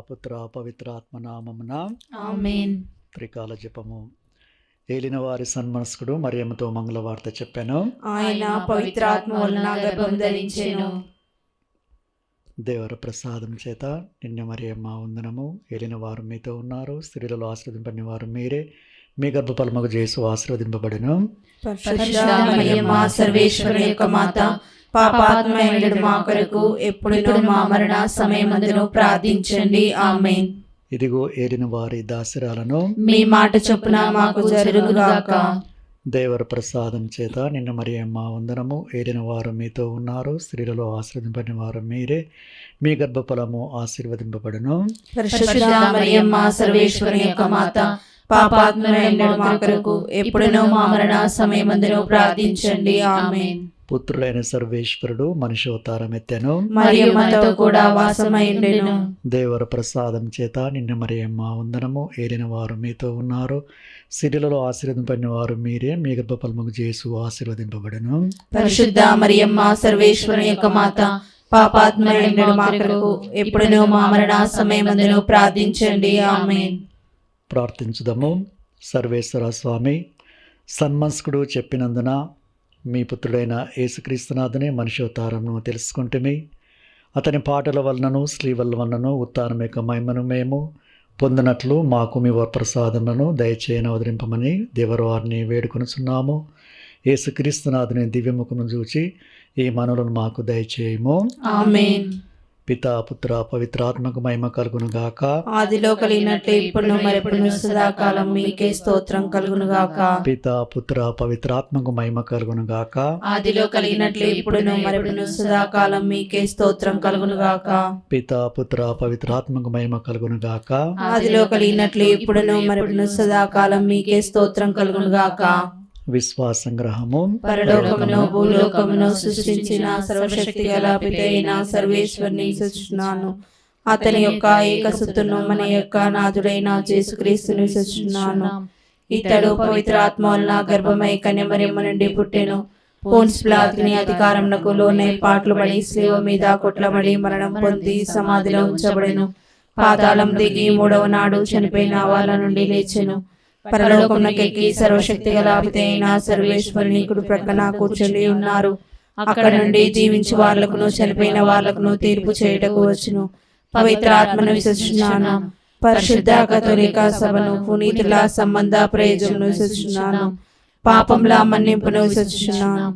పుత్ర పవిత్రాత్మ నామమున ఆమేన్. త్రికాల జపము. ఏలిన వారి సన్మనస్కుడు మరియమ్మతో మంగళవార్త చెప్పాను. ఆయన పవిత్రాత్మ వలన గర్భం ధరించెను. దేవర ప్రసాదం చేత నిన్న మరియమ్మ వందనము. ఏలిన వారు మీతో ఉన్నారు, స్త్రీలలో ఆశీర్వదింపని వారు మీరే, మీ గర్భఫలముగు యేసు ఆశీర్వదింపబడెను. పరిశుద్ధ మరియమ్మ సర్వేశ్వరుని యొక్క మాత, పాపాత్మయుడు మా కొరకు ఎప్పుడును మా మరణ సమయమందును ప్రార్థించండి. ఆమేన్. ఇదిగో ఏలిన వారి దాసిరాలను, మీ మాట చొప్పున మాకు జరుగుగాక. దేవర ప్రసాదం చేత నిన్న మరియమ్మ వందనము. ఏలిన వారు మీతో ఉన్నారు, స్త్రీలలో ఆశీర్వదింపని వారు మీరే, మీ గర్భఫలము ఆశీర్వదింపబడెను. పరిశుద్ధ మరియమ్మ సర్వేశ్వరుని యొక్క మాత, పాపాత్మయుడు మా కొరకు ఎప్పుడును మా మరణ సమయమందును ప్రార్థించండి. ఆమేన్. పుత్రులైన సర్వేశ్వరుడు మనిషి అవతారం ఎత్తెను, మరియమ్మతో కూడా వాసమైండెను. దేవర ప్రసాదం చేత నిన్న మరియమ్మ వందనము. ఏలిన వారు మీతో ఉన్నారు, స్త్రీలలో ఆశీర్వదింపని వారు మీరే, మీ గర్భఫలముగు యేసు ఆశీర్వదింపబడెను. పరిశుద్ధ మరియమ్మ సర్వేశ్వరుని యొక్క మాత, పాపాత్మయుడు మా కొరకు ఎప్పుడును మా మరణ సమయమందును ప్రార్థించండి. ఆమేన్. ప్రార్థించుదము. సర్వేశ్వర స్వామి, సన్మనస్కుడు చెప్పినందున మీ పుత్రుడైన యేసుక్రీస్తునాథుని మనిషి అవతారమును తెలుసుకుంటుమి. అతని పాటల వలనను స్త్రీల వలనను ఉత్థానం యొక్క మహిమను మేము పొందినట్లు మాకు మీ వరప్రసాదములను దయచేయని అవతరింపమని దేవరవారిని వేడుకొనుచున్నాము. యేసుక్రీస్తునాథుని దివ్యముఖమును చూచి ఈ మనవులను మాకు దయచేయము. ఆమేన్. పితా పుత్ర పవిత్రాత్మకు మహిమ కలుగును గాక. ఆదిలో కలిగినట్లు ఇప్పుడు మరెప్పుడు సదాకాలం మీకే స్తోత్రం కలుగును గాక. పితా పుత్ర పవిత్రాత్మకు మహిమ కలుగును గాక. ఆదిలో కలిగినట్లు ఇప్పుడు మరెప్పుడు సదాకాలం మీకే స్తోత్రం కలుగును గాక. పితా పుత్ర పవిత్రాత్మకు మహిమ కలుగును గాక. ఆదిలో కలిగినట్లు ఇప్పుడు మరెప్పుడు సదాకాలం మీకే స్తోత్రం కలుగును గాక. విశ్వాసంగ్రహము. పరలోకమును భూలోకమును సృష్టించిన సర్వశక్తి గల పితైన సర్వేశ్వరుని సృష్టిస్తున్నాను. అతని యొక్క ఏకసుతును మన యొక్క నాథుడైన యేసుక్రీస్తుని సృష్టిస్తున్నాను. ఇతడు పవిత్రాత్మ వలన గర్భమై కన్యమరియమ్మ నుండి పుట్టెను. పోన్సు పిలాతుని అధికారమునకు లోనై పాటలు పడి శిలువ మీద కొట్లబడి మరణం పొంది సమాధిలో ఉంచబడెను. పాతాళం దిగి మూడవ నాడు చనిపోయిన వాళ్ళ నుండి లేచెను. పరలోకమునకెక్కి సర్వశక్తి గల పితైన సర్వేశ్వరుని కుడి ప్రక్కన కూర్చుని ఉన్నారు. అక్కడ నుండి జీవించి వాళ్ళకును చనిపోయిన వాళ్ళకును తీర్పు చేయుటకు వచ్చును. పవిత్ర ఆత్మను విశ్వసిస్తున్నాను. పరిశుద్ధ కథోలిక సభను, పునీతుల సంబంధ ప్రయోజనం విశ్వసిస్తున్నాను. పాపంల మన్నింపును విశ్వసిస్తున్నాను.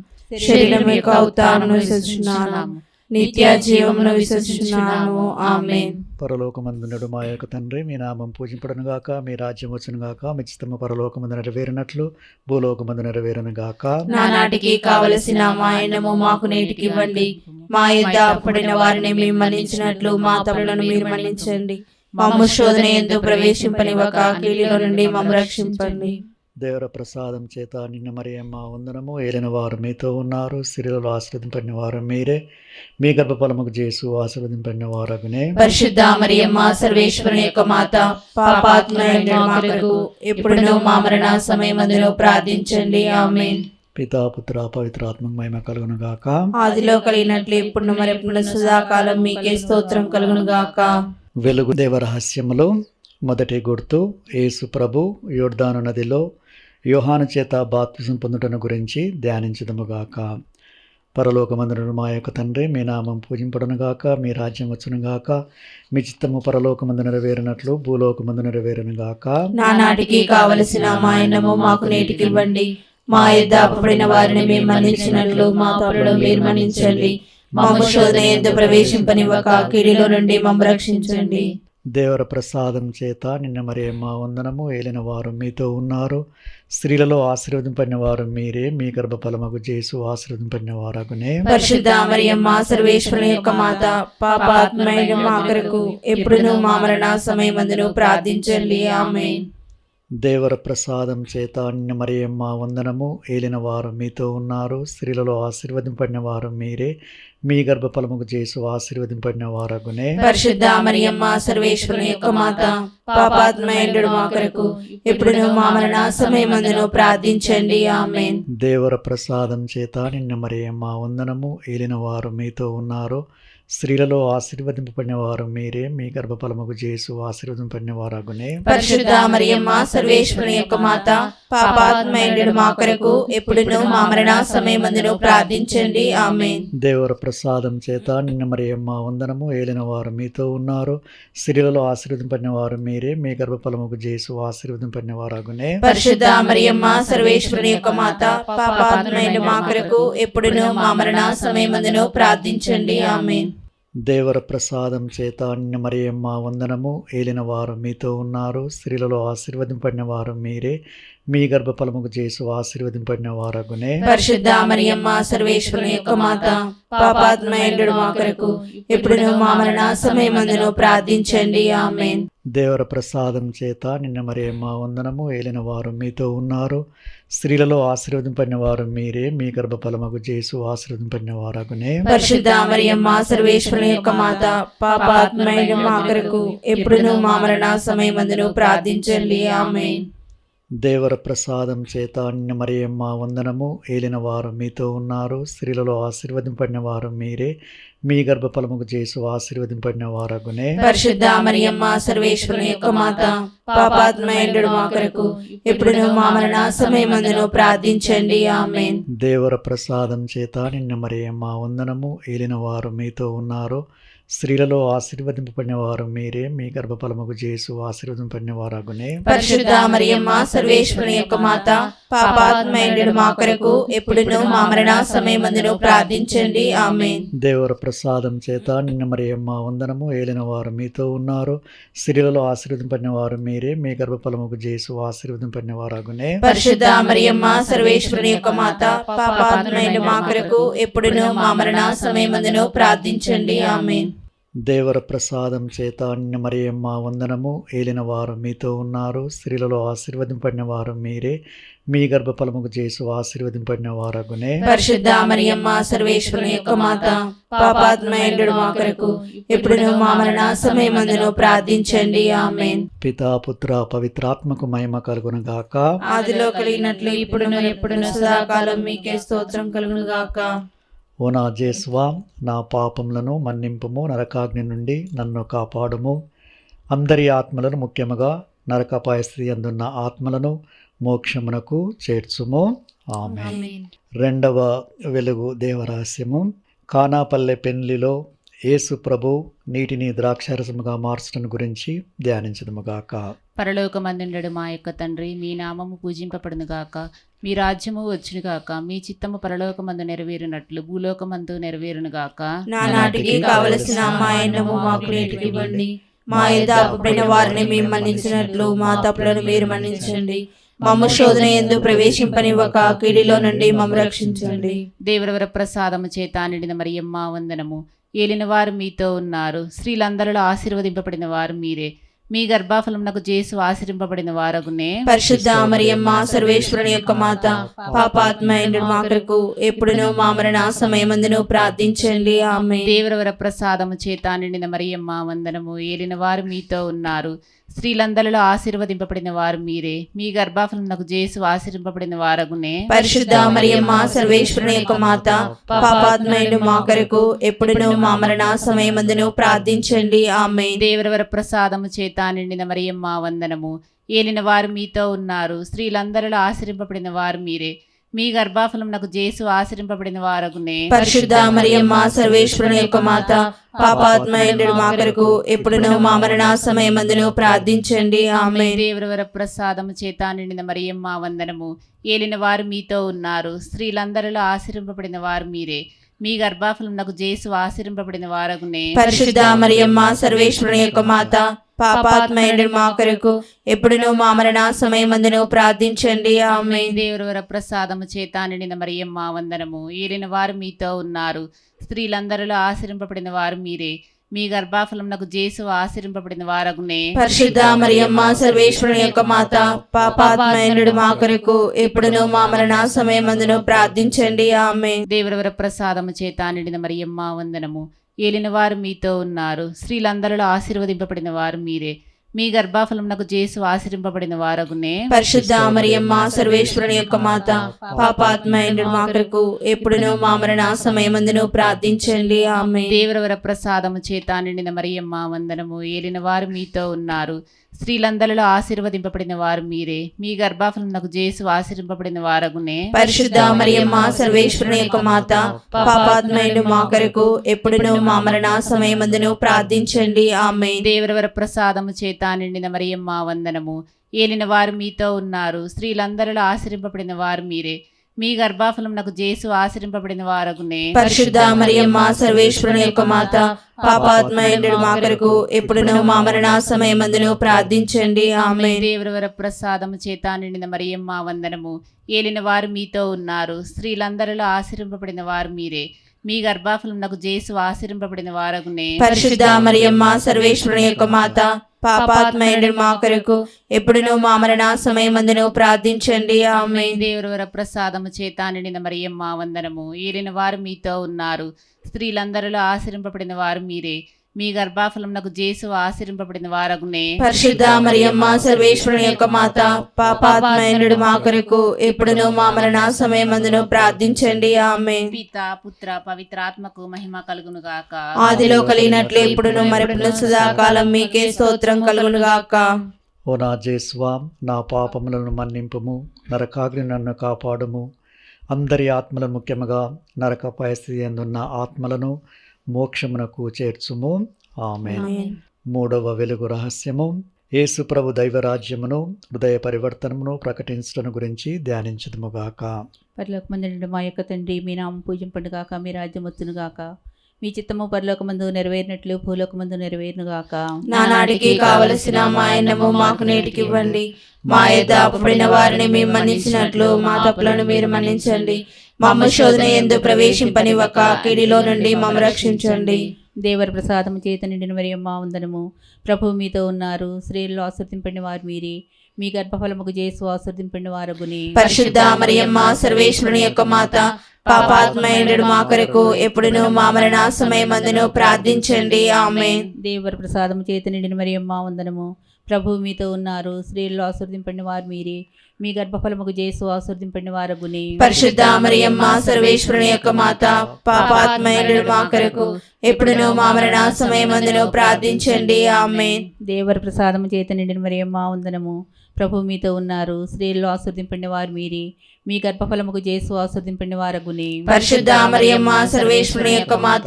శరీరం యొక్క ఉత్థానమును విశ్వసిస్తున్నాను. నిత్య జీవమును విశ్వసిస్తున్నాను. ఆమేన్. పరలోకమందునడు మా యొక్క తండ్రి, మీ నామం పూజింపడను గాక, మీ రాజ్యం వచ్చును గాక, మీ చిత్తము పరలోకమందు నెరవేరినట్లు భూలోకమందు నెరవేరును గాక. నానాటికి కావలసిన మా అన్నము మాకు నేటికి ఇవ్వండి. మా యొద్ద అప్పుడైన వారిని మేము మన్నించినట్లు మా తప్పులను మీరు మన్నించండి. మమ్ము శోధన యందు ప్రవేశింపనివ్వక కీడులో నుండి మమ్ము రక్షింపండి. దేవర ప్రసాదం చేత నిన్న మరియమ్మ వందనము. ఏలిన వారు మీతో ఉన్నారు, స్త్రీలలో ఆశీర్వదింపని వారు మీరే, మీ గర్భఫలముగు యేసు ఆశీర్వదింపని వారగునే. పరిశుద్ధ మరియమ్మ సర్వేశ్వరుని యొక్క మాత, పాపాత్మయుడు మా కొరకు ఎప్పుడును మా మరణ సమయమందును ప్రార్థించండి. ఆమేన్. పితా పుత్ర పవిత్రాత్మకు మహిమ కలుగును గాక. ఆదిలో కలిగినట్లు ఇప్పుడు మరెప్పుడు సదాకాలం మీకే స్తోత్రం కలుగును గాక. వెలుగు దేవ రహస్యములు. మొదటి గుర్తు, యేసు ప్రభు యోర్దాను నదిలో యోహాను చేత బాప్తిజం పొందుటను గురించి ధ్యానించుదముగాక. పరలోకమందున మా యొక్క తండ్రి, మీ నామం పూజింపడను గాక, మీ రాజ్యం వచ్చును గాక, మీ చిత్తము పరలోకమందు నెరవేరినట్లు భూలోకమందు నెరవేరును గాక. నానాటికి కావలసిన మా అన్నము మాకు నేటికి ఇవ్వండి. మా యొద్ద అప్పుడైన వారిని మేము మన్నించినట్లు మా తప్పులను మీరు మన్నించండి. మమ్ము శోధన యందు ప్రవేశింపనివ్వక కీడులో నుండి మమ్ము రక్షించండి. దేవర ప్రసాదం చేత నిన్న మరియమ్మ వందనము. ఏలిన వారు మీతో ఉన్నారు, స్త్రీలలో ఆశీర్వదింపని వారు మీరే, మీ గర్భఫలముగు యేసు ఆశీర్వదింపని వారగునే. పరిశుద్ధ మరియమ్మ సర్వేశ్వరుని యొక్క మాత, పాపాత్మయుడు మా కొరకు ఎప్పుడును మా మరణ సమయమందును ప్రార్థించండి. ఆమేన్. దేవర ప్రసాదం చేత నిన్న మరియమ్మ వందనము. ఏలిన వారు మీతో ఉన్నారు, స్త్రీలలో ఆశీర్వదింపడిన వారు మీరే, మీ గర్భఫలముగు యేసు ఆశీర్వదింపడిన వారగునే. పరిశుద్ధ మరియమ్మ సర్వేశ్వరుని యొక్క మాత, పాపాత్మయుడు మా కొరకు ఎప్పుడును మా మరణ సమయమందును ప్రార్థించండి. ఆమేన్. దేవర ప్రసాదం చేత నిన్న మరియమ్మ వందనము. ఏలిన వారు మీతో ఉన్నారు, స్త్రీలలో ఆశీర్వదింపబడిన వారు మీరే, మీ గర్భఫలముకు యేసు ఆశీర్వదింపబడిన వారగునే. పరిశుద్ధ మరియమ్మ సర్వేశ్వరుని యొక్క మాత, పాపాత్మయుడు మా కొరకు ఎప్పుడును మా మరణ సమయమందును ప్రార్థించండి. ఆమేన్. దేవర ప్రసాదం చేత నిన్న మరియమ్మ వందనము. ఏలిన వారు మీతో ఉన్నారు, స్త్రీలలో ఆశీర్వదింపబడిన వారు మీరే, మీ గర్భఫలముకు యేసు ఆశీర్వదింపబడిన వారగునే. పరిశుద్ధ మరియమ్మ సర్వేశ్వరుని యొక్క మాత, పాపాత్మయుడు మా కొరకు ఎప్పుడును మా మరణ సమయమందును ప్రార్థించండి. ఆమేన్. దేవర ప్రసాదం చేత నిన్న మరియమ్మ వందనము. ఏలిన వారు మీతో ఉన్నారు, స్త్రీలలో ఆశీర్వదింపబడిన వారు మీరే, మీ గర్భఫలముకు యేసు ఆశీర్వదింపబడిన వారగునే. పరిశుద్ధ మరియమ్మ సర్వేశ్వరుని యొక్క మాత, పాపాత్మయుడు మా కొరకు ఎప్పుడును మా మరణ సమయమందును ప్రార్థించండి. ఆమేన్. దేవర ప్రసాదం చేత నిన్న మరియమ్మ వందనము. ఏలిన వారు మీతో ఉన్నారు, స్త్రీలలో ఆశీర్వదింపబడిన వారు మీరే, మీ గర్భఫలముకు యేసు ఆశీర్వదింపబడిన వారగునే. పరిశుద్ధ మరియమ్మ సర్వేశ్వరుని యొక్క మాత, పాపాత్మయుడు మా కొరకు ఎప్పుడును మా మరణ సమయమందును ప్రార్థించండి. ఆమేన్. దేవర ప్రసాదం చేత నిన్న మరియమ్మ వందనము. ఏలిన వారు మీతో ఉన్నారు, స్త్రీలలో ఆశీర్వదింపబడిన వారు మీరే, మీ గర్భఫలముకు యేసు ఆశీర్వదింపబడిన వారగునే. పరిశుద్ధ మరియమ్మ సర్వేశ్వరుని యొక్క మాత, పాపాత్మయుడు మా కొరకు ఎప్పుడును మా మరణ సమయమందును ప్రార్థించండి. ఆమేన్. దేవర ప్రసాదం చేత నిన్న మరియమ్మ వందనము. ఏలిన వారు మీతో ఉన్నారు, స్త్రీలలో ఆశీర్వదింపబడిన వారు మీరే, మీ గర్భఫలముకు యేసు ఆశీర్వదింపబడిన వారగునే. పరిశుద్ధ మరియమ్మ సర్వేశ్వరుని యొక్క మాత, పాపాత్మయుడు మా కొరకు ఎప్పుడును మా మరణ సమయమందును ప్రార్థించండి. ఆమేన్. దేవర ప్రసాదం చేత నిన్న మరియమ్మ వందనము. ఏలిన వారు మీతో ఉన్నారు, స్త్రీలలో ఆశీర్వదింపబడిన వారు మీరే, మీ గర్భఫలముకు యేసు ఆశీర్వదింపబడిన వారగునే. పరిశుద్ధ మరియమ్మ సర్వేశ్వరుని యొక్క మాత, పాపాత్మయుడు మా కొరకు ఎప్పుడును మా మరణ సమయమందును ప్రార్థించండి. ఆమేన్. దేవర ప్రసాదం చేత నిన్న మరియమ్మ వందనము. ఏలిన వారు మీతో ఉన్నారు, స్త్రీలలో ఆశీర్వదింపబడిన వారు మీరే, మీ గర్భఫలముకు యేసు ఆశీర్వదింపబడిన వారగునే. పరిశుద్ధ మరియమ్మ సర్వేశ్వరుని యొక్క మాత, పాపాత్మయుడు మా కొరకు ఎప్పుడును మా మరణ సమయమందును ప్రార్థించండి. ఆమేన్. పితా పుత్ర పవిత్రాత్మకు మహిమ కలుగును గాక. ఆదిలో కలిగినట్లు ఇప్పుడును ఎప్పుడును సదాకాలం మీకే స్తోత్రం కలుగును గాక. ఓ నా జేసువా, నా పాపములను మన్నింపుము, నరకాగ్ని నుండి నన్ను కాపాడుము. అందరి ఆత్మలను, ముఖ్యముగా నరకపాయ స్థితి అందున్న ఆత్మలను మోక్షమునకు చేర్చుము. ఆమేన్. రెండవ వెలుగు దేవరహస్యము. కానాపల్లె పెండ్లిలో యేసు ప్రభు నీటిని ద్రాక్షారసముగా మార్చడం గురించి ధ్యానించదుముగాక. పరలోకమందుండెడు మా యొక్క తండ్రి, మీ నామము పూజింపబడునుగాక, మీ రాజ్యము వచ్చునుగాక, మీ చిత్తము పరలోకమందు నెరవేరునట్లు భూలోకమందు నెరవేరునుగాక. నానాటికి కావలసిన మా అన్నము మాకు నేటికి ఇవ్వండి. మా ఎదుట అప్పుడైన వారిని మేము మన్నించినట్లు మా తప్పులను మీరు మన్నించండి. మమ్ము శోధన యందు ప్రవేశింపనివ్వక కీడిలో నుండి మమ్ము రక్షించండి. దేవరవర ప్రసాదము చేత నిండిన మరియమ్మ వందనము. ఏలిన వారు మీతో ఉన్నారు, స్త్రీలందరిలో ఆశీర్వదింపబడిన వారు మీరే, మీ గర్భఫలమునకు యేసు ఆశీర్వదింపబడిన వారగునే. పరిశుద్ధ మరియమ్మ సర్వేశ్వరుని యొక్క మాత, పాపాత్మయుడు మా కొరకు ఎప్పుడును మా మరణ సమయమందును ప్రార్థించండి. ఆమేన్. దేవరవర ప్రసాదము చేత నిండిన మరియమ్మ వందనము. ఏలిన వారు మీతో ఉన్నారు, స్త్రీలందరిలో ఆశీర్వదింపబడిన వారు మీరే, మీ గర్భఫలమునకు యేసు ఆశీర్వదింపబడిన వారగునే. పరిశుద్ధ మరియమ్మ సర్వేశ్వరుని యొక్క మాత, పాపాత్మయుడు మా కొరకు ఎప్పుడును మా మరణ సమయమందును ప్రార్థించండి. ఆమేన్. దేవరవర ప్రసాదము చేత నిండిన మరియమ్మ వందనము. ఏలిన వారు మీతో ఉన్నారు, స్త్రీలందరిలో ఆశీర్వదింపబడిన వారు మీరే, మీ గర్భఫలమునకు యేసు ఆశీర్వదింపబడిన వారగునే. పరిశుద్ధ మరియమ్మ సర్వేశ్వరుని యొక్క మాత, పాపాత్మయుడు మా కొరకు ఎప్పుడును మా మరణ సమయమందును ప్రార్థించండి. ఆమేన్. దేవరవర ప్రసాదము చేత నిండిన మరియమ్మ వందనము. ఏలిన వారు మీతో ఉన్నారు, స్త్రీలందరిలో ఆశీర్వదింపబడిన వారు మీరే, మీ గర్భఫలమునకు యేసు ఆశీర్వదింపబడిన వారగునే. పరిశుద్ధ మరియమ్మ సర్వేశ్వరుని యొక్క మాత, పాపాత్మయుడు మా కొరకు ఎప్పుడును మా మరణ సమయమందును ప్రార్థించండి. ఆమేన్. దేవరవర ప్రసాదము చేత నిండిన మరియమ్మ వందనము. ఏలిన వారు మీతో ఉన్నారు, స్త్రీలందరిలో ఆశీర్వదింపబడిన వారు మీరే, మీ గర్భఫలమునకు యేసు ఆశీర్వదింపబడిన వారగునే. పరిశుద్ధ మరియమ్మ సర్వేశ్వరుని యొక్క మాత, పాపాత్మయుడు మా కొరకు ఎప్పుడును మా మరణ సమయమందును ప్రార్థించండి. ఆమేన్. దేవరవర ప్రసాదము చేత నిండిన మరియమ్మ వందనము. ఏలిన వారు మీతో ఉన్నారు, స్త్రీలందరిలో ఆశీర్వదింపబడిన వారు మీరే, మీ గర్భఫలమునకు జేసు ఆశీర్వదింపబడిన వారగునే. పరిశుద్ధ మరియమ్మ సర్వేశ్వరుని యొక్క మాత, పాపాత్మైండు మా కొరకు ఎప్పుడును మా మరణ సమయమందును ప్రార్థించండి. ఆమేన్. దేవరవర ప్రసాదము చేత నిండిన మరియమ్మ వందనము. ఏలిన వారు మీతో ఉన్నారు, స్త్రీలందరిలో ఆశీర్వదింపబడిన వారు మీరే. మీ గర్భఫలమునకు జేసు ఆశీర్వదింపబడిన వారగునే. పరిశుద్ధ మరియమ్మ సర్వేశ్వరుని యొక్క మాత, పాపాత్మైండు మా కొరకు ఎప్పుడును మా మరణ సమయమందును ప్రార్థించండి. ఆమేన్. దేవరవర ప్రసాదము చేత నిండిన మరియమ్మ వందనము. ఏలిన వారు మీతో ఉన్నారు, స్త్రీలందరిలో ఆశీర్వదింపబడిన వారు మీరే. మీ గర్భఫలమునకు జేసు ఆశీర్వదింపబడిన వారగునే. పరిశుద్ధ మరియమ్మ సర్వేశ్వరుని యొక్క మాత, పాపాత్మైండు మా కొరకు ఎప్పుడును మా మరణ సమయమందును ప్రార్థించండి. ఆమేన్. దేవరవర ప్రసాదము చేత నిండిన మరియమ్మ వందనము. ఏలిన వారు మీతో ఉన్నారు, స్త్రీలందరిలో ఆశీర్వదింపబడిన వారు మీరే. మీ గర్భఫలమునకు జేసు ఆశీర్వదింపబడిన వారగునే. పరిశుద్ధ మరియమ్మ సర్వేశ్వరుని యొక్క మాత, పాపాత్మైండు మా కొరకు ఎప్పుడును మా మరణ సమయమందును ప్రార్థించండి. ఆమేన్. దేవరవర ప్రసాదము చేత నిండిన మరియమ్మ వందనము. ఏలిన వారు మీతో ఉన్నారు, స్త్రీలందరిలో ఆశీర్వదింపబడిన వారు మీరే. మీ గర్భఫలమునకు జేసు ఆశీర్వదింపబడిన వారగునే. పరిశుద్ధ మరియమ్మ సర్వేశ్వరుని యొక్క మాత, పాపాత్మైండు మా కొరకు ఎప్పుడును మా మరణ సమయమందును ప్రార్థించండి. ఆమేన్. పిత పుత్ర పవిత్రాత్మకు మహిమ కలుగును గాక. ఆదిలో కలిగినట్లు ఎప్పుడును మరెప్పుడు సదాకాలం మీకే స్తోత్రం కలుగును గాక. ఓ నా జేసువా, నా పాపములను మన్నింపుము, నరకాగ్ని నన్ను కాపాడుము. అందరి ఆత్మలను, ముఖ్యముగా నరక పరిస్థితి ఎందున్న ఆత్మలను మోక్షమునకు చేర్చుము. ఆమేన్. మూడవ వెలుగు రహస్యము, యేసు ప్రభు దైవరాజ్యమును, హృదయ పరివర్తనమును ప్రకటించడం గురించి ధ్యానించుదుముగాక. పరలోకమందుండు మా యొక్క తండ్రి, మీ నామం పూజింపడుగాక, మీ రాజ్యం వచ్చునుగాక, మీ చిత్తము పరలోకమందు నెరవేరినట్లు భూలోకమందు నెరవేరునుగాక. నానాటికి కావలసిన మా అన్నము మాకు నేటికి ఇవ్వండి. మా యొద్ద అప్పుడైన వారిని మేము మన్నించినట్లు మా తప్పులను మీరు మన్నించండి. మమ్మ శోధన యందు ప్రవేశింపనివ్వక కీడిలో నుండి మమ్మ రక్షించండి. దేవర ప్రసాదము చేత నిండిన మరియమ్మ వందనము. ప్రభువు మీతో ఉన్నారు, స్త్రీల్లో ఆశీర్వదింపబడిన వారు మీరే. మీ గర్భఫలముకు జేసు ఆశీర్వదింపబడిన వారగుని. పరిశుద్ధ మరియమ్మ సర్వేశ్వరుని యొక్క మాత, పాపాత్మైండు మా కొరకు ఎప్పుడును మా మరణ సమయమందును ప్రార్థించండి. ఆమేన్. దేవర ప్రసాదము చేత నిండిన మరియమ్మ వందనము. ప్రభువు మీతో ఉన్నారు, స్త్రీల్లో ఆశీర్వదింపబడిన వారు మీరే. మీ గర్భఫలముకు జేసు ఆశీర్వదింపబడిన వారగుని. పరిశుద్ధ మరియమ్మ సర్వేశ్వరుని యొక్క మాత, పాపాత్మైండు మా కొరకు ఎప్పుడును మా మరణ సమయమందును ప్రార్థించండి. ఆమేన్. దేవర ప్రసాదము చేత నిండిన మరియమ్మ వందనము. ప్రభువు మీతో ఉన్నారు, స్త్రీల్లో ఆశీర్వదింపబడిన వారు మీరే. మీ గర్భఫలముకు జేసు ఆశీర్వదింపబడిన వారగుని. పరిశుద్ధ మరియమ్మ సర్వేశ్వరుని యొక్క మాత,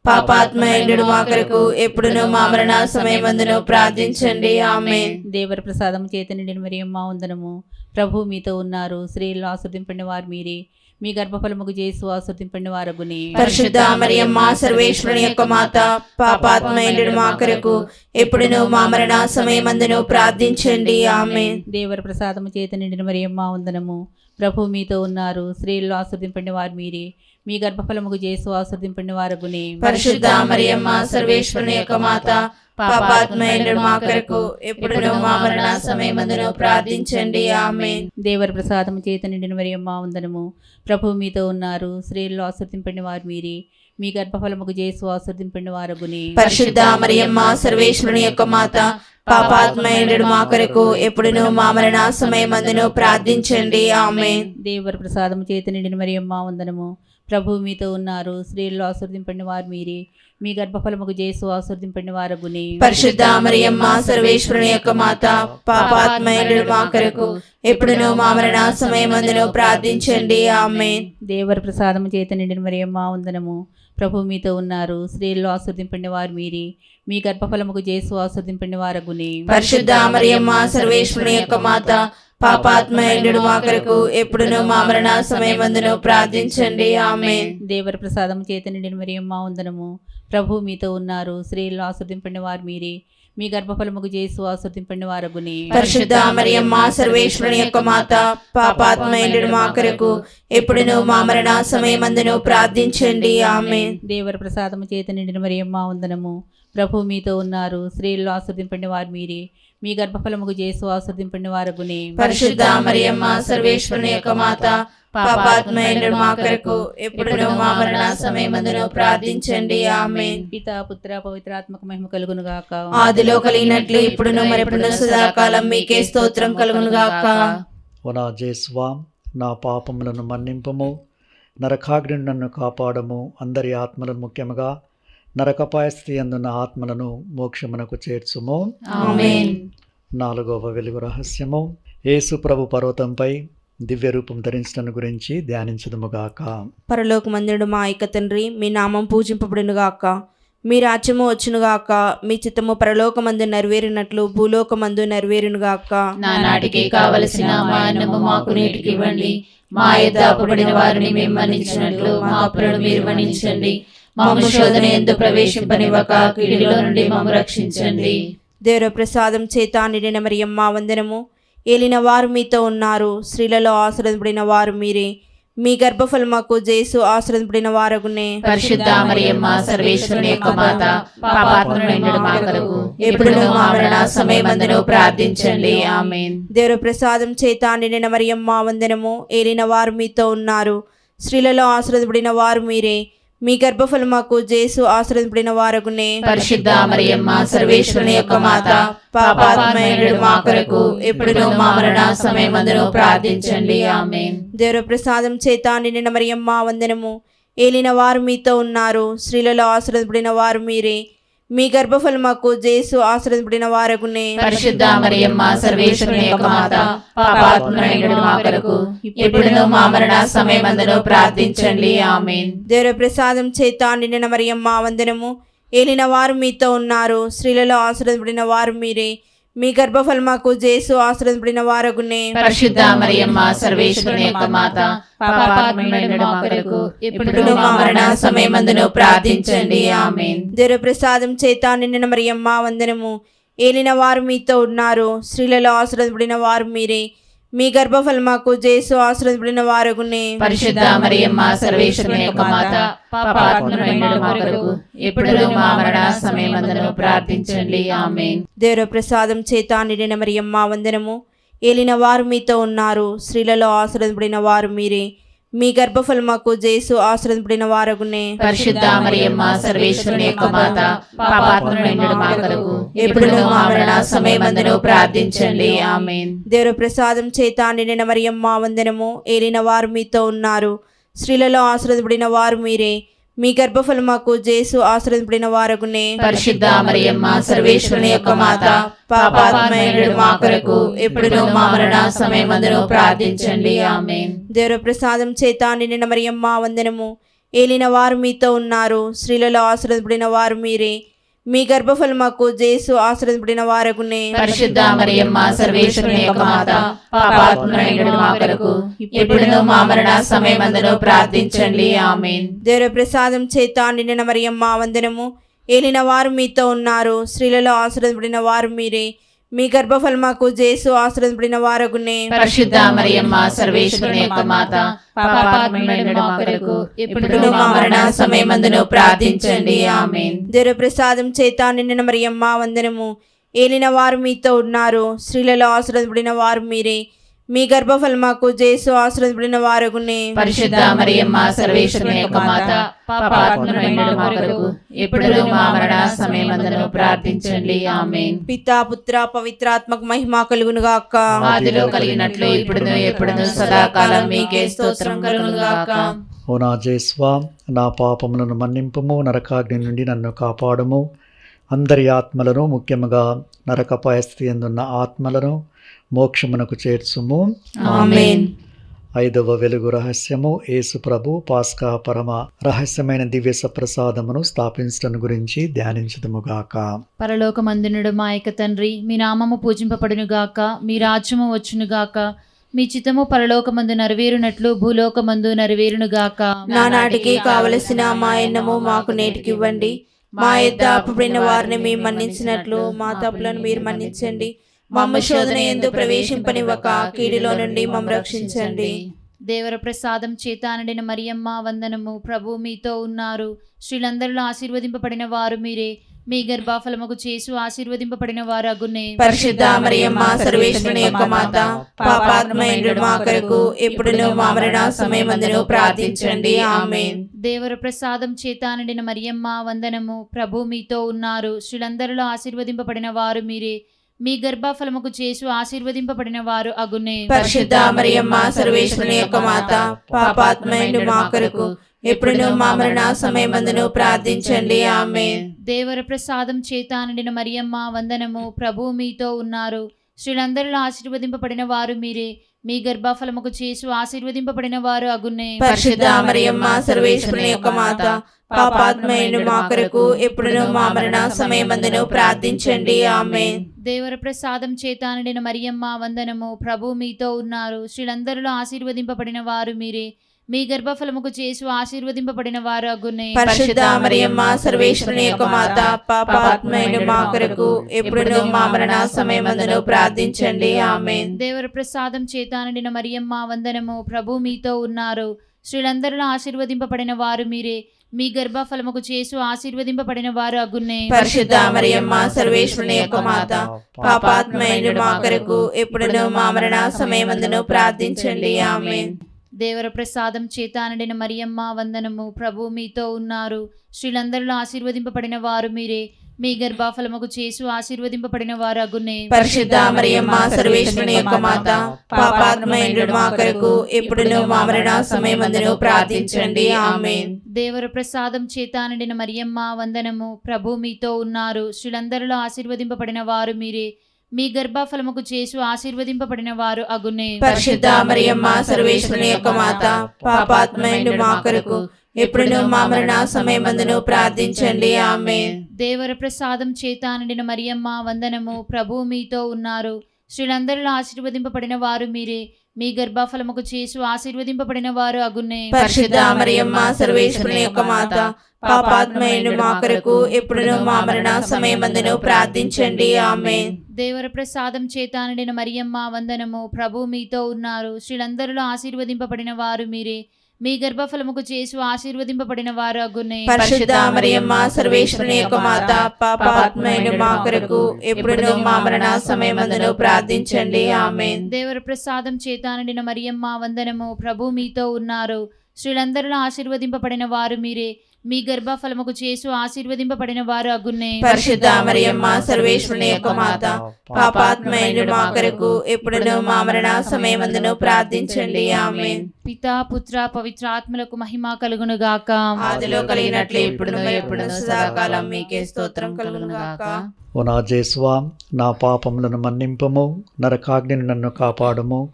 పాపాత్మైండు మా కొరకు ఎప్పుడును మా మరణ సమయమందును ప్రార్థించండి. ఆమేన్. దేవర ప్రసాదము చేత నిండిన మరియమ్మ వందనము. ప్రభువు మీతో ఉన్నారు, స్త్రీల్లో ఆశీర్వదింపబడిన వారు మీరే. మీ గర్భఫలముకు జేసు ఆశీర్వదింపబడిన వారగుని. పరిశుద్ధ మరియమ్మ సర్వేశ్వరుని యొక్క మాత, పాపాత్మైండు మా కొరకు ఎప్పుడును మా మరణ సమయమందును ప్రార్థించండి. ఆమేన్. దేవర ప్రసాదము చేత నిండిన మరియమ్మ వందనము. ప్రభువు మీతో ఉన్నారు, స్త్రీల్లో ఆశీర్వదింపబడిన వారు మీరే. మీ గర్భఫలముకు జేసు ఆశీర్వదింపబడిన వారగుని. పరిశుద్ధ మరియమ్మ సర్వేశ్వరుని యొక్క మాత, పాపాత్మైండు మా కొరకు ఎప్పుడును మా మరణ సమయమందును ప్రార్థించండి. ఆమేన్. దేవర ప్రసాదము చేత నిండిన మరియమ్మ వందనము. ప్రభువు మీతో ఉన్నారు, స్త్రీల్లో ఆశీర్వదింపబడిన వారు మీరే. మీ గర్భఫలముకు జేసు ఆశీర్వదింపబడిన వారగుని. పరిశుద్ధ మరియమ్మ సర్వేశ్వరుని యొక్క మాత, పాపాత్మైండు మా కొరకు ఎప్పుడును మా మరణ సమయమందును ప్రార్థించండి. ఆమేన్. దేవర ప్రసాదము చేత నిండిన మరియమ్మ వందనము. ప్రభువు మీతో ఉన్నారు, స్త్రీల్లో ఆశీర్వదింపబడిన వారు మీరే. మీ గర్భఫలముకు జేసు ఆశీర్వదింపబడిన వారగుని. పరిశుద్ధ మరియమ్మ సర్వేశ్వరుని యొక్క మాత, పాపాత్మైండు మా కొరకు ఎప్పుడును మా మరణ సమయమందును ప్రార్థించండి. ఆమేన్. దేవర ప్రసాదము చేత నిండిన మరియమ్మ వందనము. ప్రభువు మీతో ఉన్నారు, స్త్రీల్లో ఆశీర్వదింపబడిన వారు మీరే. మీ గర్భఫలముకు జేసు ఆశీర్వదింపబడిన వారగుని. పరిశుద్ధ మరియమ్మ సర్వేశ్వరుని యొక్క మాత, పాపాత్మైండు మా కొరకు ఎప్పుడును మా మరణ సమయమందును ప్రార్థించండి. ఆమేన్. దేవర ప్రసాదము చేత నిండిన మరియమ్మ వందనము. ప్రభువు మీతో ఉన్నారు, స్త్రీల్లో ఆశీర్వదింపబడిన వారు మీరే. మీ గర్భఫలముకు జేసు ఆశీర్వదింపబడిన వారగుని. పరిశుద్ధ మరియమ్మ సర్వేశ్వరుని యొక్క మాత, పాపాత్మైండు మా కొరకు ఎప్పుడును మా మరణ సమయమందును ప్రార్థించండి. ఆమేన్. దేవర ప్రసాదము చేత నిండిన మరియమ్మ వందనము. ప్రభువు మీతో ఉన్నారు, స్త్రీల్లో ఆశీర్వదింపబడిన వారు మీరే. మీ గర్భఫలముకు చేసు ఆశీర్వదింపబడిన వారగునే. పరిశుద్ధ మరియమ్మ సర్వేశ్వరుని యొక్క మాత, పాపాత్మయుడు మా కొరకు ఎప్పుడును మా మరణ సమయమందును ప్రార్థించండి. ఆమేన్. పిత పుత్ర పవిత్రాత్మక మహిమ కలుగును గాక. ఆదిలో కలిగినట్లు ఇప్పుడును మరెప్పుడును సదాకాలం మీకే స్తోత్రం కలుగును గాక. ఓ నా జేస్వా, నా పాపములను మన్నింపము, నరకాగ్ని నన్ను కాపాడము, అందరి ఆత్మలను ముఖ్యముగా నరకపాయ స్థితి అందున్న ఆత్మలను మోక్షమునకు చేర్చుము. ఆమేన్. 4వ వెలుగు రహస్యము, యేసు ప్రభు పర్వతంపై దివ్య రూపం ధరించడం గురించి ధ్యానించదుముగాక. పరలోకమందుడు మా యొక్క తండ్రి, మీ నామం పూజింపబడును గాక, మీ రాజ్యము వచ్చును గాక, మీ చిత్తము పరలోకమందు నెరవేరినట్లు భూలోకమందు నెరవేరును గాక. నానాటికి కావలసిన మా అన్నము మాకు నేటికి ఇవ్వండి. మా యొద్ద అప్పుబడిన వారిని మేము మన్నించినట్లు మా అప్పులను మీరు మన్నించండి. మమ్ము శోధన యందు ప్రవేశింపనివ్వక కీడులో నుండి మమ్ము రక్షించండి. దేవ ప్రసాదం చేత నిండిన మరియమ్మ వందనము. ఏలిన వారు మీతో ఉన్నారు, స్త్రీలలో ఆశీర్వదింపబడిన వారు మీరే. మీ గర్భఫలముకు జేసు ఆశీర్వదింపబడిన వారగునే. పరిశుద్ధ మరియమ్మ సర్వేశ్వరుని యొక్క మాత, పాపాత్ములైన మా కొరకు ఎప్పుడును మా మరణ సమయమందును ప్రార్థించండి. ఆమేన్. దేవ ప్రసాదం చేత నిండిన మరియమ్మ వందనము. ఏలిన వారు మీతో ఉన్నారు, స్త్రీలలో ఆశీర్వదింపబడిన వారు మీరే. మీ గర్భఫలముకు జేసు ఆశీర్వదింపబడిన వారగునే. పరిశుద్ధ మరియమ్మ సర్వేశ్వరుని యొక్క మాత, పాపాత్ములైన మా కొరకు ఎప్పుడును మా మరణ సమయమందును ప్రార్థించండి. ఆమేన్. దేవ ప్రసాదం చేత నిండిన మరియమ్మ వందనము. ఏలిన వారు మీతో ఉన్నారు, స్త్రీలలో ఆశీర్వదింపబడిన వారు మీరే. మీ గర్భఫలముకు జేసు ఆశీర్వదింపబడిన వారగునే. పరిశుద్ధ మరియమ్మ సర్వేశ్వరుని యొక్క మాత, పాపాత్ములైన మా కొరకు ఎప్పుడును మా మరణ సమయమందును ప్రార్థించండి. ఆమేన్. దేవ ప్రసాదం చేత నిండిన మరియమ్మ వందనము. ఏలిన వారు మీతో ఉన్నారు, స్త్రీలలో ఆశీర్వదింపబడిన వారు మీరే. మీ గర్భఫలముకు జేసు ఆశీర్వదింపబడిన వారగునే. పరిశుద్ధ మరియమ్మ సర్వేశ్వరుని యొక్క మాత, పాపాత్ములైన మా కొరకు ఎప్పుడును మా మరణ సమయమందును ప్రార్థించండి. ఆమేన్. దేవ ప్రసాదం చేత నిండిన మరియమ్మ వందనము. ఏలిన వారు మీతో ఉన్నారు, స్త్రీలలో ఆశీర్వదింపబడిన వారు మీరే. మీ గర్భఫలముకు జేసు ఆశీర్వదింపబడిన వారగునే. పరిశుద్ధ మరియమ్మ సర్వేశ్వరుని యొక్క మాత, పాపాత్ములైన మా కొరకు ఎప్పుడును మా మరణ సమయమందును ప్రార్థించండి. ఆమేన్. దేవ ప్రసాదం చేత నిండిన మరియమ్మ వందనము. ఏలిన వారు మీతో ఉన్నారు, స్త్రీలలో ఆశీర్వదింపబడిన వారు మీరే. మీ గర్భఫలముకు జేసు ఆశీర్వదింపబడిన వారగునే. పరిశుద్ధ మరియమ్మ సర్వేశ్వరుని యొక్క మాత, పాపాత్ములైన మా కొరకు ఎప్పుడును మా మరణ సమయమందును ప్రార్థించండి. ఆమేన్. దేవ ప్రసాదం చేత నిండిన మరియమ్మ వందనము. ఏలిన వారు మీతో ఉన్నారు, స్త్రీలలో ఆశీర్వదింపబడిన వారు మీరే. మీ గర్భఫలముకు జేసు ఆశీర్వదింపబడిన వారగునే. పరిశుద్ధ మరియమ్మ సర్వేశ్వరుని యొక్క మాత, పాపాత్ములైన మా కొరకు ఎప్పుడును మా మరణ సమయమందును ప్రార్థించండి. ఆమేన్. దేవ ప్రసాదం చేత నిండిన మరియమ్మ వందనము. ఏలిన వారు మీతో ఉన్నారు, స్త్రీలలో ఆశీర్వదింపబడిన వారు మీరే. మీ గర్భఫలముకు జేసు ఆశీర్వదింపబడిన వారగునే. పరిశుద్ధ మరియమ్మ సర్వేశ్వరుని యొక్క మాత, పాపాత్ములైన మా కొరకు ఎప్పుడును మా మరణ సమయమందును ప్రార్థించండి. ఆమేన్. దేవ ప్రసాదం చేత నిండిన మరియమ్మ వందనము. ఏలిన వారు మీతో ఉన్నారు, స్త్రీలలో ఆశీర్వదింపబడిన వారు మీరే. మీ గర్భఫలముకు జేసు ఆశీర్వదింపబడిన వారగునే. పరిశుద్ధ మరియమ్మ సర్వేశ్వరుని యొక్క మాత, పాపాత్ములైన మా కొరకు ఎప్పుడును మా మరణ సమయమందును ప్రార్థించండి. ఆమేన్. దేవ ప్రసాదం చేత నిండిన మరియమ్మ వందనము. ఏలిన వారు మీతో ఉన్నారు, స్త్రీలలో ఆశీర్వదింపబడిన వారు మీరే. మీ గర్భఫలముకు జేసు ఆశీర్వదింపబడిన వారగునే. పరిశుద్ధ మరియమ్మ సర్వేశ్వరుని యొక్క మాత, పాపాత్ములైన మా కొరకు ఎప్పుడును మా మరణ సమయమందును ప్రార్థించండి. ఆమేన్. పితా పుత్ర పవిత్రాత్మక మహిమ కలుగును గాక. ఆదిలో కలిగినట్లు ఇప్పుడును ఎప్పుడును సదాకాలం మీకే స్తోత్రం కలుగును గాక. ఓ నా జేస్వా, నా పాపములను మన్నింపుము, నరకాగ్ని నుండి నన్ను కాపాడము, అందరి ఆత్మలను ముఖ్యముగా నరకపాయ స్థితి అందున్న ఆత్మలను మోక్షమునకు చేర్చుము. ఆమేన్. 5వ వెలుగు రహస్యము, యేసు ప్రభు పాస్కా పరమ రహస్యమైన దివ్య సప్రసాదమును స్థాపించడం గురించి ధ్యానించదుముగాక. పరలోకమందునుడు మా యొక్క తండ్రి, మీ నామము పూజింపబడునుగాక, మీ రాజ్యము వచ్చునుగాక, మీ చిత్తము పరలోకమందు నెరవేరునట్లు భూలోకమందు నెరవేరునుగాక. నానాటికి కావలసిన మా అన్నము మాకు నేటికి ఇవ్వండి. మా యొద్ద అప్పుబడిన వారిని మేము మన్నించినట్లు మా తప్పులను మీరు మన్నించండి. మమ్మ శోధన యందు ప్రవేశింపనివ్వక కీడులో నుండి మమ్మ రక్షించండి. దేవర ప్రసాదం చేత నిండిన మరియమ్మ వందనము. ప్రభు మీతో ఉన్నారు, స్త్రీలందరిలో ఆశీర్వదింపబడిన వారు మీరే. మీ గర్భఫలముకు చేసు ఆశీర్వదింపబడిన వారు అగునే. పరిశుద్ధ మరియమ్మ సర్వేశ్వరుని యొక్క మాత, పాపాత్మయుడు మా కొరకు ఇప్పుడును మా మరణ సమయమందును ప్రార్థించండి. ఆమేన్. దేవర ప్రసాదం చేత నిండిన మరియమ్మ వందనము. ప్రభు మీతో ఉన్నారు. స్త్రీలందరిలో ఆశీర్వదింపబడిన వారు మీరే. మీ గర్భఫలముకు చేసు ఆశీర్వదింపబడిన వారు అగునే. పరిశుద్ధ మరియమ్మ సర్వేశ్వరుని యొక్క మాత, పాపాత్మయుడు మా కొరకు ఇప్పుడును మా మరణ సమయమందును ప్రార్థించండి. ఆమేన్. దేవర ప్రసాదం చేత నిండిన మరియమ్మ వందనము. ప్రభు మీతో ఉన్నారు. స్త్రీలందరిలో ఆశీర్వదింపబడిన వారు మీరే. మీ గర్భఫలముకు చేసు ఆశీర్వదింపబడిన వారు అగునే. పరిశుద్ధ మరియమ్మ సర్వేశ్వరుని యొక్క మాత, పాపాత్మయుడు మా కొరకు ఇప్పుడును మా మరణ సమయమందును ప్రార్థించండి. ఆమేన్. దేవర ప్రసాదం చేత నిండిన మరియమ్మ వందనము. ప్రభు మీతో ఉన్నారు. స్త్రీలందరిలో ఆశీర్వదింపబడిన వారు మీరే. మీ గర్భఫలముకు చేసు ఆశీర్వదింపబడిన వారు అగునే. పరిశుద్ధ మరియమ్మ సర్వేశ్వరుని యొక్క మాత, పాపాత్మయుడు మా కొరకు ఇప్పుడును మా మరణ సమయమందును ప్రార్థించండి. ఆమేన్. దేవర ప్రసాదం చేత నిండిన మరియమ్మ వందనము. ప్రభు మీతో ఉన్నారు. స్త్రీలందరిలో ఆశీర్వదింపబడిన వారు మీరే. మీ గర్భఫలముకు చేసు ఆశీర్వదింపబడిన వారు అగునే. పరిశుద్ధ మరియమ్మ సర్వేశ్వరుని యొక్క మాత, పాపాత్మయుడు మా కొరకు ఇప్పుడును మా మరణ సమయమందును ప్రార్థించండి. ఆమేన్. దేవర ప్రసాదం చేత నిండిన మరియమ్మ వందనము. ప్రభు మీతో ఉన్నారు. స్త్రీలందరిలో ఆశీర్వదింపబడిన వారు మీరే. మీ గర్భఫలముకు చేసు ఆశీర్వదింపబడిన వారు అగునే. పరిశుద్ధ మరియమ్మ సర్వేశ్వరుని యొక్క మాత, పాపాత్మయుడు మా కొరకు ఇప్పుడును మా మరణ సమయమందును ప్రార్థించండి. ఆమేన్. దేవర ప్రసాదం చేత నిండిన మరియమ్మ వందనము. ప్రభు మీతో ఉన్నారు. స్త్రీలందరిలో ఆశీర్వదింపబడిన వారు మీరే. మీ గర్భఫలముకు చేసు ఆశీర్వదింపబడిన వారు అగునే. పరిశుద్ధ మరియమ్మ సర్వేశ్వరుని యొక్క మాత, పాపాత్మయుడు మా కొరకు ఇప్పుడును మా మరణ సమయమందును ప్రార్థించండి. ఆమేన్. దేవర ప్రసాదం చేత నిండిన మరియమ్మ వందనము. ప్రభు మీతో ఉన్నారు. స్త్రీలందరిలో ఆశీర్వదింపబడిన వారు మీరే. మీ గర్భఫలముకు చేసు ఆశీర్వదింపబడిన వారు అగునే. పరిశుద్ధ మరియమ్మ సర్వేశ్వరుని యొక్క మాత, పాపాత్మయుడు మా కొరకు ఇప్పుడును మా మరణ సమయమందును ప్రార్థించండి. ఆమేన్. దేవర ప్రసాదం చేత నిండిన మరియమ్మ వందనము. ప్రభు మీతో ఉన్నారు. స్త్రీలందరిలో ఆశీర్వదింపబడిన వారు మీరే. మీ గర్భఫలముకు చేసు ఆశీర్వదింపబడిన వారు అగునే. పరిశుద్ధ మరియమ్మ సర్వేశ్వరుని యొక్క మాత, పాపాత్మయుడు మా కొరకు ఇప్పుడును మా మరణ సమయమందును ప్రార్థించండి. ఆమేన్. దేవర ప్రసాదం చేత నిండిన మరియమ్మ వందనము. ప్రభు మీతో ఉన్నారు. స్త్రీలందరిలో ఆశీర్వదింపబడిన వారు మీరే. మీ గర్భఫలముకు చేసు ఆశీర్వదింపబడిన వారు అగునే. పరిశుద్ధ మరియమ్మ సర్వేశ్వరుని యొక్క మాత, పాపాత్మయుడు మా కొరకు ఇప్పుడును మా మరణ సమయమందును ప్రార్థించండి. ఆమేన్. పితా పుత్ర పవిత్ర ఆత్మలకు మహిమ కలుగును గాక. ఆదిలో కలిగినట్లే ఇప్పుడును ఎప్పుడును సదాకాలం మీకే స్తోత్రం కలుగును గాక. ఓ నా జేసువా, నా పాపములను మన్నింపము, నరకాగ్నిని నన్ను కాపాడుము.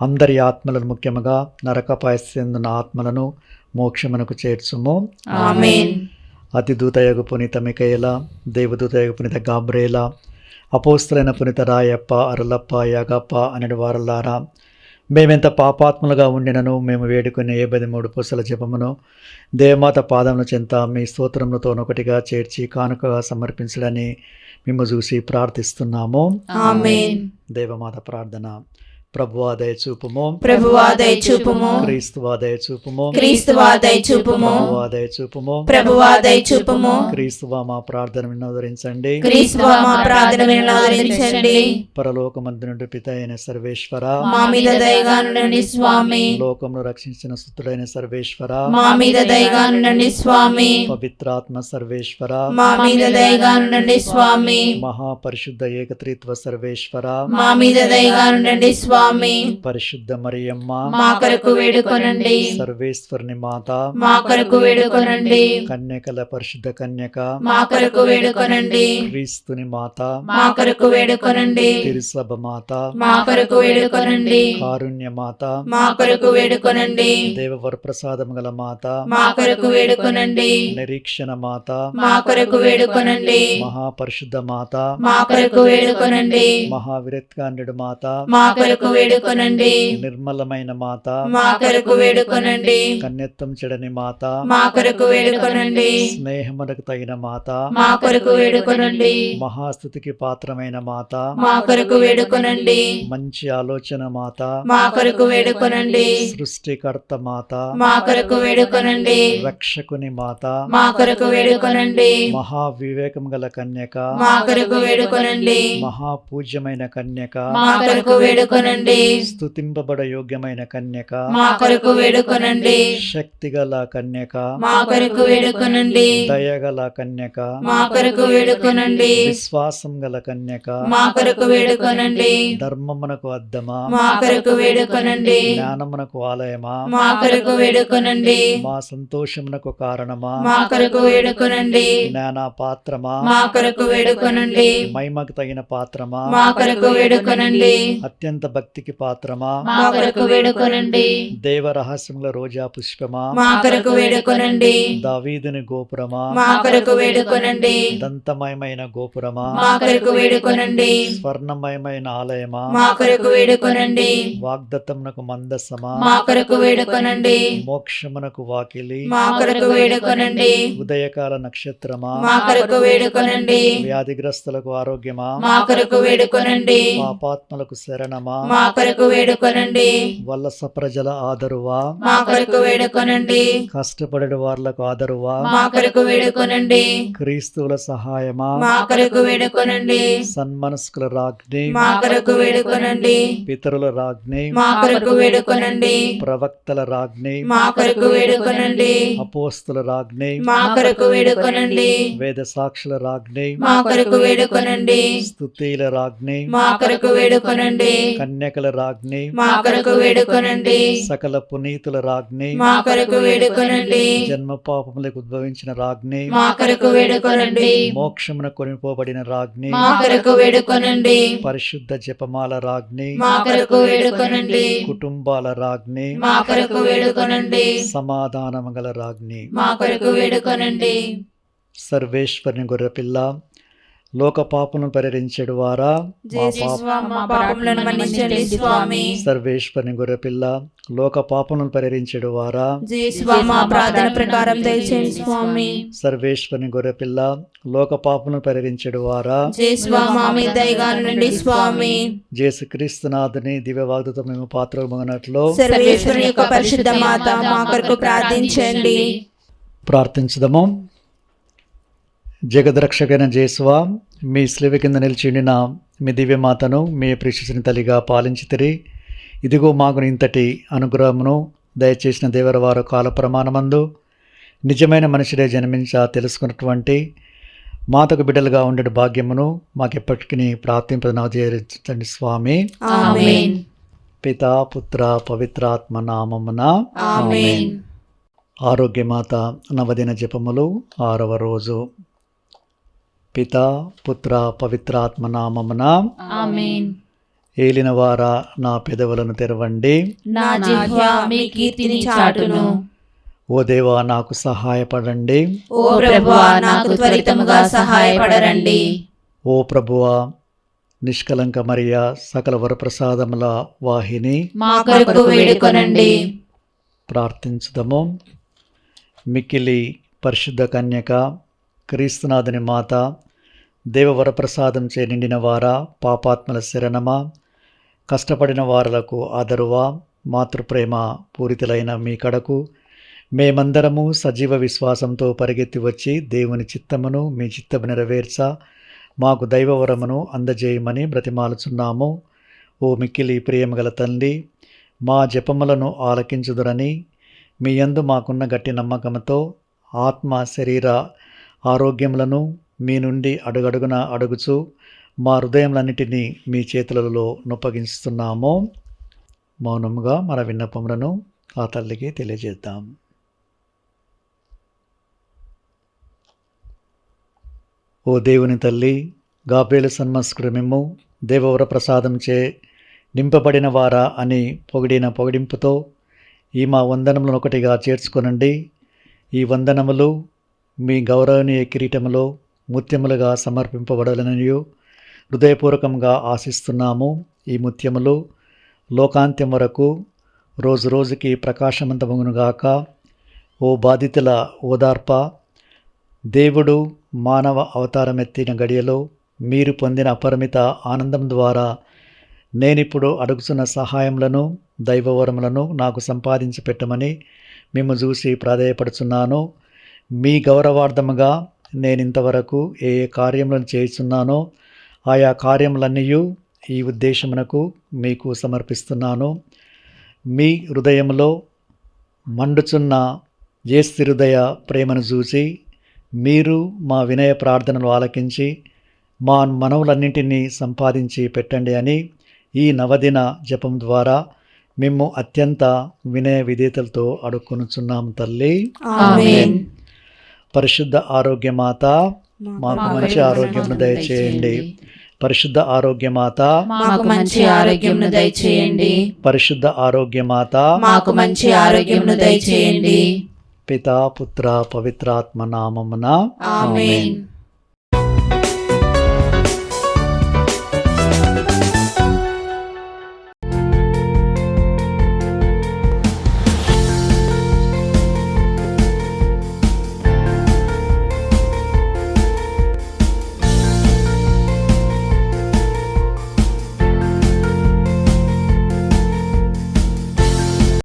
అందరి ఆత్మలను, ముఖ్యముగా నరకపాయస్యందున్న ఆత్మలను మోక్షమునకు చేర్చుము. ఆమేన్. అతిదూతయగు పునీత మిఖాయేల, దేవదూతయగు పునీత గాబ్రియేల, అపోస్తలైన పునీత రాయప్ప, అరులప్ప, యాగప్ప అనడి వారలారా, మేమెంత పాపాత్ములుగా ఉండినను మేము వేడుకునే 73 పూసల జపమును దేవమాత పాదముల చెంత మీ స్తోత్రములతోనొకటిగా చేర్చి కానుకగా సమర్పించడని మేము చూసి ప్రార్థిస్తున్నాము. ఆమేన్. దేవమాత ప్రార్థన. ప్రభువా దయచూపుము, ప్రభువా దయచూపుము, క్రీస్తువా దయచూపుము, క్రీస్తువా దయచూపుము, ప్రభువా దయచూపుము, ప్రభువా దయచూపుము, క్రీస్తువా మా ప్రార్థన వినోదరించండి, క్రీస్తువా మా ప్రార్థన వినోదరించండి. పరలోకమందునుండి పిత అయిన సర్వేశ్వర, మా మీద దయగా నుండండి స్వామి. లోకమును రక్షించిన సుతుడైన సర్వేశ్వర, మా మీద దయగా నుండండి స్వామి. పవిత్రాత్మ సర్వేశ్వర, మా మీద దయగా నుండండి స్వామి. మహాపరిశుద్ధ ఏకత్రిత్వ సర్వేశ్వర, మా మీద దయగా నుండండి స్వామి. పరిశుద్ధ మరియమ్మ, మా కొరకు వేడుకొనండి. సర్వేశ్వరుని మాత, మా కొరకు వేడుకొనండి. కన్యకల పరిశుద్ధ కన్యక, మా కొరకు వేడుకొనండి. క్రీస్తుని మాత, మా కొరకు వేడుకొనండి. తిరుసభ మాత, మా కొరకు వేడుకొనండి. కారుణ్య మాత, మా కొరకు వేడుకొనండి. దేవవర ప్రసాదం గల మాత, మా కొరకు వేడుకొనండి. నిరీక్షణ మాత, మా కొరకు వేడుకొనండి. మహాపరిశుద్ధ మాత, మా కొరకు వేడుకొనండి. మహావిరత్కాండు మాత, మా కొరకు వేడుకొనండి. నిర్మలమైన మాత, మా కొరకు వేడుకొనండి. కన్యత్వం చెడని మాత, మా కొరకు వేడుకొనండి. స్నేహమునకు తగిన మాత, మా కొరకు వేడుకొనండి. మహాస్థుతికి పాత్రమైన మాత, మా కొరకు వేడుకొనండి. మంచి ఆలోచన మాత, మా కొరకు వేడుకొనండి. సృష్టికర్త మాత, మా కొరకు వేడుకొనండి. రక్షకుని మాత, మా కొరకు వేడుకొనండి. మహా వివేకం గల కన్యక, మా కొరకు వేడుకొనండి. మహాపూజ్యమైన కన్యక, మా కొరకు వేడుకొనండి. స్తుతింపబడ యోగ్యమైన కన్యక, మా కొరకు వేడుకొనండి. శక్తిగల కన్యక, మా కొరకు వేడుకొనండి. దయగల కన్యక, మా కొరకు వేడుకొనండి. విశ్వాసం గల కన్యక, మా కొరకు వేడుకొనండి. ధర్మమునకు అద్దమా, మా కొరకు వేడుకొనండి. జ్ఞానమునకు ఆలయమా, మా కొరకు వేడుకొనండి. మా సంతోషమునకు కారణమా, మా కొరకు వేడుకొనండి. జ్ఞాన పాత్రమా, మా కొరకు వేడుకొనండి. మహిమకు తగిన పాత్రమా, మా కొరకు వేడుకొనండి. అత్యంత భక్తికి పాత్రమా, మా కొరకు వేడుకొనండి. దేవ రహస్యముల రోజా పుష్పమా, మా కొరకు వేడుకొనండి. దావీదుని గోపురమా, మా కొరకు వేడుకొనండి. దంతమయమైన గోపురమా, మా కొరకు వేడుకొనండి. స్వర్ణమయమైన ఆలయమా, మా కొరకు వేడుకొనండి. వాగ్దత్తమునకు మందసమా, మా కొరకు వేడుకొనండి. మోక్షమునకు వాకిలి, మా కొరకు వేడుకొనండి. ఉదయకాల నక్షత్రమా, మా కొరకు వేడుకొనండి. వ్యాధిగ్రస్తులకు ఆరోగ్యమా, మా కొరకు వేడుకొనండి. పాపాత్మలకు శరణమా, మా కొరకు వేడుకొనండి. వలస ప్రజల ఆదరువా, మా కొరకు వేడుకొనండి. కష్టపడే వార్లకు ఆదరువా, మా కొరకు వేడుకొనండి. క్రీస్తువుల సహాయమా, మా కొరకు వేడుకొనండి. సన్మనస్కుల రాజ్ఞి, మా కొరకు వేడుకొనండి. పితరుల రాజ్ఞి, మా కొరకు వేడుకొనండి. ప్రవక్తల రాజ్ఞి, మా కొరకు వేడుకొనండి. అపోస్తుల రాజ్ఞి, మా కొరకు వేడుకొనండి. వేద సాక్షుల రాజ్ఞి, మా కొరకు వేడుకొనండి. స్తుతిల రాజ్ఞి, మా కొరకు వేడుకొనండి. కన్యకల రాజ్ఞి, మా కొరకు వేడుకొనండి. సకల పునీతుల రాజ్ఞి, మా కొరకు వేడుకొనండి. జన్మ పాపములకు ఉద్భవించిన రాజ్ఞి, మా కొరకు వేడుకొనండి. మోక్షమున కొనిపోబడిన రాజ్ఞి, మా కొరకు వేడుకొనండి. పరిశుద్ధ జపమాల రాజ్ఞి, మా కొరకు వేడుకొనండి. కుటుంబాల రాజ్ఞి, మా కొరకు వేడుకొనండి. సమాధానము గల రాజ్ఞి, మా కొరకు వేడుకొనండి. సర్వేశ్వరుని గొర్రెపిల్ల, లోక పాపను పరిహరించెడు వారా, మా పాప మా పాపములను మన్నించండి స్వామి. సర్వేశ్వరుని గొర్రెపిల్ల, లోక పాపను పరిహరించెడు వారా, మా ప్రార్థన ప్రకారం దయచేయండి స్వామి. సర్వేశ్వరుని గొర్రెపిల్ల, లోక పాపను పరిహరించెడు వారా, మా మీద దయగా నుండి స్వామి. యేసుక్రీస్తునాథుని దివ్య వాగ్దత్తం మేము పాత్రమగినట్లు సర్వేశ్వరుని యొక్క పరిశుద్ధ మాత మా కొరకు ప్రార్థించండి. ప్రార్థించుదము. జగద్రక్షకైన జేసువా, మీ స్లివ కింద నిలిచిండిన మీ దివ్యమాతను మీ ప్రిశిని తల్లిగా పాలించితిరి. ఇదిగో మాకు ఇంతటి అనుగ్రహమును దయచేసిన దేవరవారు కాల ప్రమాణమందు నిజమైన మనిషిడే జన్మించ తెలుసుకున్నటువంటి మాతకు బిడ్డలుగా ఉండే భాగ్యమును మాకెప్పటికీ ప్రార్థింపదండి స్వామి. ఆమేన్. పితా పుత్ర పవిత్రాత్మ నామమున ఆమేన్. ఆరోగ్యమాత నవదిన జపములు 6వ రోజు. పితా పుత్ర పవిత్రాత్మ నామమున ఆమేన్. ఏలినవారా నా పెదవులను తెరవండి, నా జిహ్వ మీ కీర్తిని చాటును. ఓ దేవా నాకు సహాయపడండి, ఓ ప్రభువా నాకు త్వరితముగా సహాయపడరండి. ఓ ప్రభువా నిష్కలంక మరియా సకల వరప్రసాదముల వాహిని, మా కొరకు వేడుకొనండి. ప్రార్థించుదము. మిక్కిలి పరిశుద్ధ కన్యక, క్రీస్తునాథుని మాత, దేవవరప్రసాదం చే నిండిన వారా, పాపాత్మల శరణమా, కష్టపడిన వారలకు ఆదరువా, మాతృప్రేమ పూరితులైన మీ కడకు మేమందరము సజీవ విశ్వాసంతో పరిగెత్తి వచ్చి దేవుని చిత్తమును మీ చిత్తము నెరవేర్చ మాకు దైవవరమును అందజేయమని బ్రతిమాలుచున్నాము. ఓ మిక్కిలి ప్రియమగల తండ్రి, మా జపములను ఆలకించుదురని మీ యందు మాకున్న గట్టి నమ్మకంతో ఆత్మ శరీర ఆరోగ్యములను మీ నుండి అడుగడుగున అడుగుచు మా హృదయములన్నిటినీ మీ చేతులలో నొప్పగిస్తున్నాము. మౌనముగా మన విన్నపములను ఆ తల్లికి తెలియజేద్దాం. ఓ దేవుని తల్లి, గాబ్రియేలు సన్మస్కుడు మిమ్ము దేవవర ప్రసాదం చే నింపబడిన వారా అని పొగిడిన పొగిడింపుతో ఈ మా వందనములను ఒకటిగా చేర్చుకొనండి. ఈ వందనములు మీ గౌరవనీయ కిరీటములో ముత్యములుగా సమర్పింపబడాలనియు హృదయపూర్వకంగా ఆశిస్తున్నాము. ఈ ముత్యములు లోకాంత్యం వరకు రోజు రోజుకి ప్రకాశవంతమగునుగాక. ఓ బాధితుల ఓదార్ప, దేవుడు మానవ అవతారమెత్తిన గడియలో మీరు పొందిన అపరిమిత ఆనందం ద్వారా నేనిప్పుడు అడుగుతున్న సహాయములను దైవవరములను నాకు సంపాదించి పెట్టమని మిమ్ము చూసి ప్రాధేయపడుచున్నాను. మీ గౌరవార్థముగా నేనింతవరకు ఏ ఏ కార్యములను చేస్తున్నానో ఆయా కార్యములన్నీ ఈ ఉద్దేశమునకు మీకు సమర్పిస్తున్నాను. మీ హృదయంలో మండుచున్న యేసు హృదయ ప్రేమను చూసి మీరు మా వినయ ప్రార్థనలు ఆలకించి మా మనవులన్నింటినీ సంపాదించి పెట్టండి అని ఈ నవదిన జపం ద్వారా మేము అత్యంత వినయ విధేయతలతో అడుక్కునుచున్నాము తల్లి. ఆమేన్. పరిశుద్ధ ఆరోగ్యమాత మాకు మంచి ఆరోగ్యమును దయచేయండి. పరిశుద్ధ ఆరోగ్యమాత మాకు మంచి ఆరోగ్యమును దయచేయండి. పరిశుద్ధ ఆరోగ్యమాత మాకు మంచి ఆరోగ్యమును దయచేయండి. పితా పుత్ర పవిత్రాత్మ నామమున ఆమేన్.